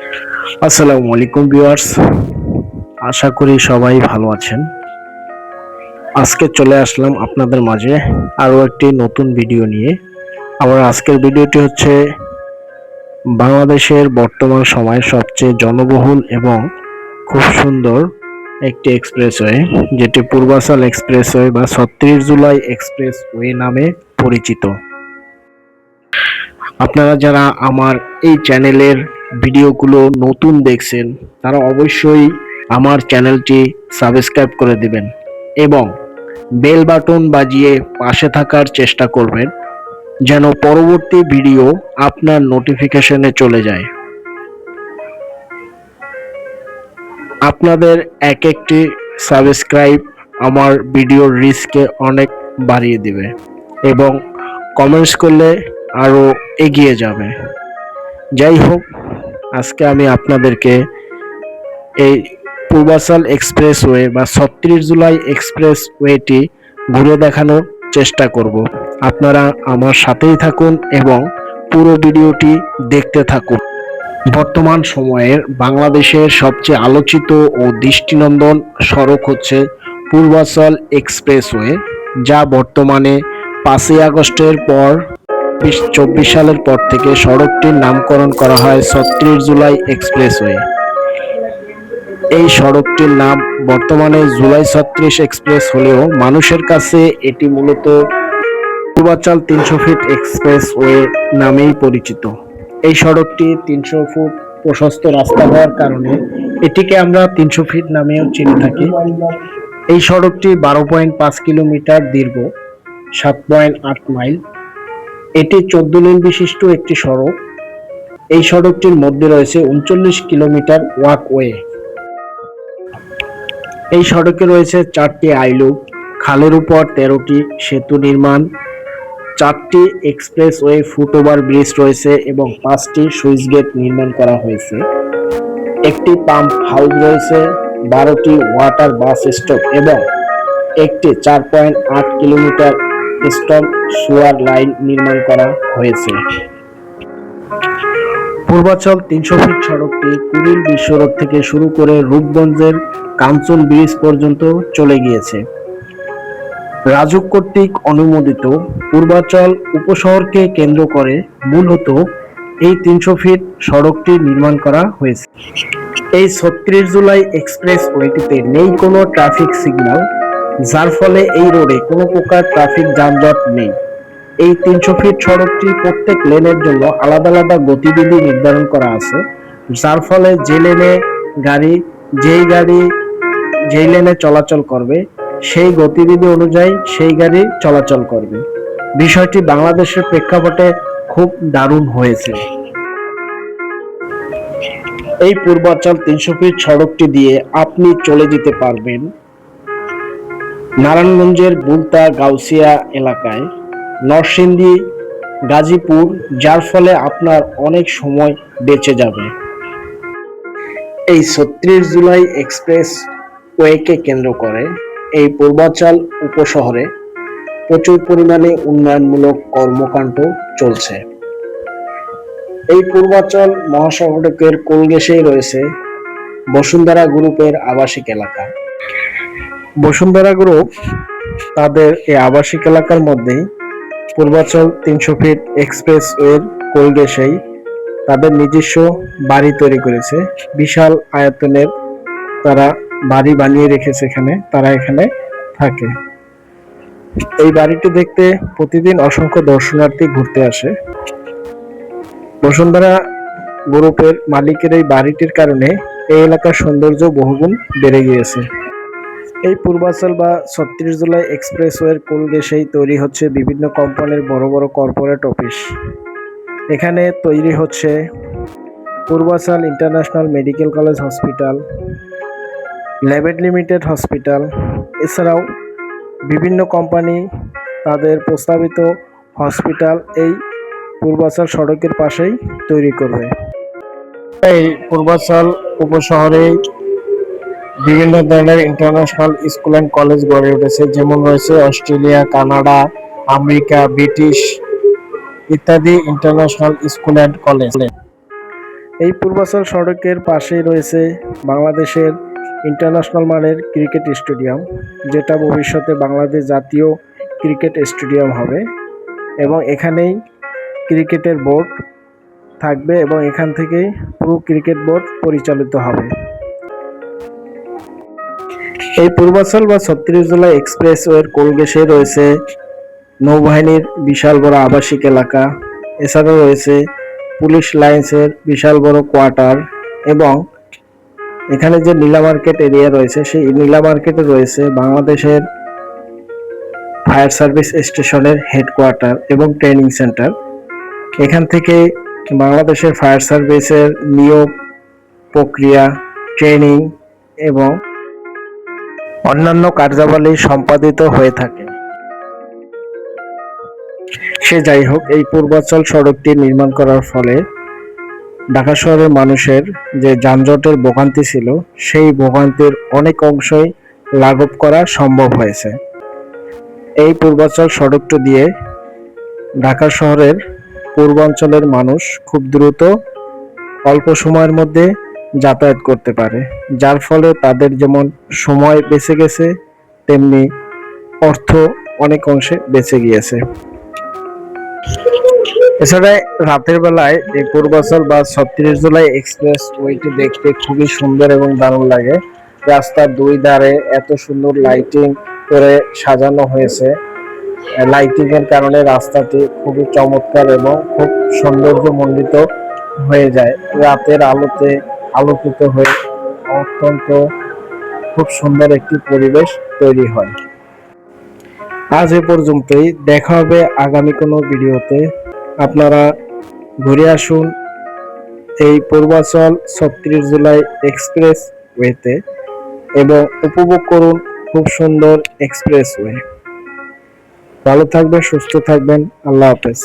আসসালামু আলাইকুম ভিউয়ার্স, আশা করি সবাই ভালো আছেন। আজকে চলে আসলাম আপনাদের মাঝে আরো একটি নতুন ভিডিও নিয়ে। আমার আজকের ভিডিওটি হচ্ছে বাংলাদেশের বর্তমান সময়ে সবচেয়ে জনবহুল এবং খুব সুন্দর একটি এক্সপ্রেসওয়ে, যেটি পূর্বাচল এক্সপ্রেসওয়ে বা ৩৬ জুলাই এক্সপ্রেসওয়ে নামে পরিচিত। আপনারা যারা আমার এই চ্যানেলের ভিডিওগুলো নতুন দেখছেন, তারা অবশ্যই আমার চ্যানেলটি সাবস্ক্রাইব করে দিবেন এবং বেল বাটন বাজিয়ে পাশে থাকার চেষ্টা করবেন, যেন পরবর্তী ভিডিও আপনার নোটিফিকেশনে চলে যায়। আপনাদের এক একটি সাবস্ক্রাইব আমার ভিডিওর রিচকে অনেক বাড়িয়ে দিবে এবং কমেন্টস করলে আরও এগিয়ে যাবে। যাই হোক, আজকে আমি আপনাদেরকে এই পূর্বাচল এক্সপ্রেসওয়ে বা ৩৬ জুলাই এক্সপ্রেসওয়েটি ঘুরে দেখানোর চেষ্টা করব। আপনারা আমার সাথেই থাকুন এবং পুরো ভিডিওটি দেখতে থাকুন। বর্তমান সময়ের বাংলাদেশের সবচেয়ে আলোচিত ও দৃষ্টিনন্দন সড়ক হচ্ছে পূর্বাচল এক্সপ্রেসওয়ে, যা বর্তমানে ৫ই আগস্টের পর ২০২৪ সালের পর থেকে সড়কটির নামকরণ করা হয় ৩৬ জুলাই এক্সপ্রেসওয়ে। এই সড়কটির নাম বর্তমানে জুলাই ৩৬ এক্সপ্রেস হলেও মানুষের কাছে এটি মূলত পূর্বাচল ৩০০ ফিট এক্সপ্রেসওয়ে নামেই পরিচিত। এই সড়কটি ৩০০ ফুট প্রশস্ত রাস্তা হওয়ার কারণে এটিকে আমরা ৩০০ ফিট নামেও চিনে থাকি। এই সড়কটি ১২.৫ কিলোমিটার দীর্ঘ, ৭.৮ মাইল। এটি ১৪ লেন বিশিষ্ট একটি সড়ক। এই সড়কটির মধ্যে রয়েছে ৩৯ কিলোমিটার ওয়াকওয়ে। এই সড়কে রয়েছে ৪টি আইলুপ, খালের উপর ১৩টি সেতু নির্মাণ, ৪টি এক্সপ্রেসওয়ে ফুটওভার ব্রিজ রয়েছে এবং ৫টি সুইচ গেট নির্মাণ করা হয়েছে। একটি পাম্প হাউস রয়েছে, ১২টি ওয়াটার বাস স্টপ এবং একটি ৪.৮ কিলোমিটার স্টপ সুয়ার লাইন নির্মাণ করা হয়েছে। পূর্বাচল ৩০০ ফিট সড়কটি কুড়িল বিশ্ব রোড থেকে শুরু করে রূপগঞ্জের কাঞ্চন ব্রিজ পর্যন্ত চলে গিয়েছে। রাজুক কর্তৃক অনুমোদিত পূর্বাচল উপশহরকে কেন্দ্র করে মূলত এই ৩০০ ফিট সড়কটি নির্মাণ করা হয়েছে। এই ৩৬ জুলাই এক্সপ্রেসওয়েটিতে নেই কোনো ট্রাফিক সিগন্যাল, যার ফলে এই রোডে কোনো প্রকার ট্রাফিক যানজট নেই। এই ৩০০ ফিট সড়কটি প্রত্যেক লেনের জন্য আলাদা আলাদা গতিবিধি নির্ধারণ করা আছে, যার ফলে যেই লেনে চলাচল করবে সেই গতিবিধি অনুযায়ী সেই গাড়ি চলাচল করবে। বিষয়টি বাংলাদেশের প্রেক্ষাপটে খুব দারুণ হয়েছে। এই পূর্বাচল ৩০০ ফিট সড়কটি দিয়ে আপনি চলে যেতে পারবেন নারায়ণগঞ্জের বুলতা গাউসিয়া এলাকায়, নরসিংদী, গাজীপুর, যার ফলে আপনার অনেক সময় বেঁচে যাবে। এই ৩৬ জুলাই এক্সপ্রেস ওয়েকে কেন্দ্র করে এই পূর্বাচল উপশহরে প্রচুর পরিমাণে উন্নয়নমূলক কর্মকাণ্ড চলছে। এই পূর্বাচল মহাসড়কের কোল ঘেঁষেই রয়েছে বসুন্ধরা গ্রুপের আবাসিক এলাকা। বসুন্ধরা গ্রুপ তাদের এই আবাসিক এলাকার মধ্যেই পূর্বাচল ৩০০ ফিট এক্সপ্রেসওয়ের কোল ঘেঁষেই তাদের নিজস্ব বাড়ি তৈরি করেছে। বিশাল আয়তনের তারা বাড়ি বানিয়ে রেখেছে, তারা এখানে থাকে। এই বাড়িটি দেখতে প্রতিদিন অসংখ্য দর্শনার্থী ঘুরতে আসে। বসুন্ধরা গ্রুপের মালিকের এই বাড়িটির কারণে এই এলাকার সৌন্দর্য বহুগুণ বেড়ে গিয়েছে। এই পূর্বাচল বা ৩৬ জুলাই এক্সপ্রেসওয়ের কোল ঘেঁষেই তৈরি হচ্ছে বিভিন্ন কোম্পানির বড় বড় কর্পোরেট অফিস। এখানে তৈরি হচ্ছে Purbachal international medical college hospital, Labaid limited hospital, এছাড়াও বিভিন্ন কোম্পানি তাদের প্রস্তাবিত হসপিটাল এই পূর্বাচল সড়কের পাশেই তৈরি করবে। এই পূর্বাচল উপশহরে বিভিন্ন ধরনের ইন্টারন্যাশনাল স্কুল অ্যান্ড কলেজ গড়ে উঠেছে, যেমন রয়েছে অস্ট্রেলিয়া, কানাডা, আমেরিকা, ব্রিটিশ ইত্যাদি ইন্টারন্যাশনাল স্কুল অ্যান্ড কলেজ। এই পূর্বাচল সড়কের পাশেই রয়েছে বাংলাদেশের ইন্টারন্যাশনাল মানের ক্রিকেট স্টেডিয়াম, যেটা ভবিষ্যতে বাংলাদেশ জাতীয় ক্রিকেট স্টেডিয়াম হবে এবং এখানেই ক্রিকেটের বোর্ড থাকবে এবং এখান থেকেই পুরো ক্রিকেট বোর্ড পরিচালিত হবে। এই পূর্বাচল বা ৩৬ জুলাই এক্সপ্রেসওয়ের কোলঘেঁষে রয়েছে নৌবাহিনীর বিশাল বড় আবাসিক এলাকা, এছাড়াও রয়েছে পুলিশ লাইন্সের বিশাল বড় কোয়ার্টার এবং এখানে যে নীলা মার্কেট এরিয়া রয়েছে সেই নীলা মার্কেটে রয়েছে বাংলাদেশের ফায়ার সার্ভিস স্টেশনের হেডকোয়ার্টার এবং ট্রেনিং সেন্টার। এখান থেকে বাংলাদেশের ফায়ার সার্ভিসের নিয়োগ প্রক্রিয়া, ট্রেনিং এবং অন্যান্য কার্যাবলী সম্পাদিত হয়ে থাকে। সে যাই হোক, এই পূর্বাচল সড়কটি নির্মাণ করার ফলে ঢাকা শহরের মানুষের যে যানজটের ভোগান্তি ছিল সেই ভোগান্তির অনেক অংশই লাঘব করা সম্ভব হয়েছে। এই পূর্বাচল সড়কটি দিয়ে ঢাকা শহরের পূর্বাঞ্চলের মানুষ খুব দ্রুত অল্প সময়ের মধ্যে যাতায়াত করতে পারে, যার ফলে তাদের যেমন সময় বেঁচে গেছে তেমনি অর্থ অনেক অংশে বেঁচে গিয়েছে। এছাড়া রাতের বেলায় এই পূর্বাচল বা ৩৬ জুলাই এক্সপ্রেস ওয়েটি দেখতে খুবই সুন্দর এবং দারুণ লাগে। রাস্তার দুই ধারে এত সুন্দর লাইটিং করে সাজানো হয়েছে, লাইটিং এর কারণে রাস্তাটি খুবই চমৎকার এবং খুব সৌন্দর্যমণ্ডিত হয়ে যায়। রাতের আলোতে আলোকিত হয়ে অত্যন্ত খুব সুন্দর একটি পরিবেশ তৈরি হয়। আজ এ পর্যন্তই, দেখা হবে আগামী কোনো ভিডিওতে। আপনারা ঘুরে আসুন এই পূর্বাচল ৩৬ জুলাই এক্সপ্রেস ওয়েতে এবং উপভোগ করুন খুব সুন্দর এক্সপ্রেস ওয়ে। ভালো থাকবেন, সুস্থ থাকবেন, আল্লাহ হাফেজ।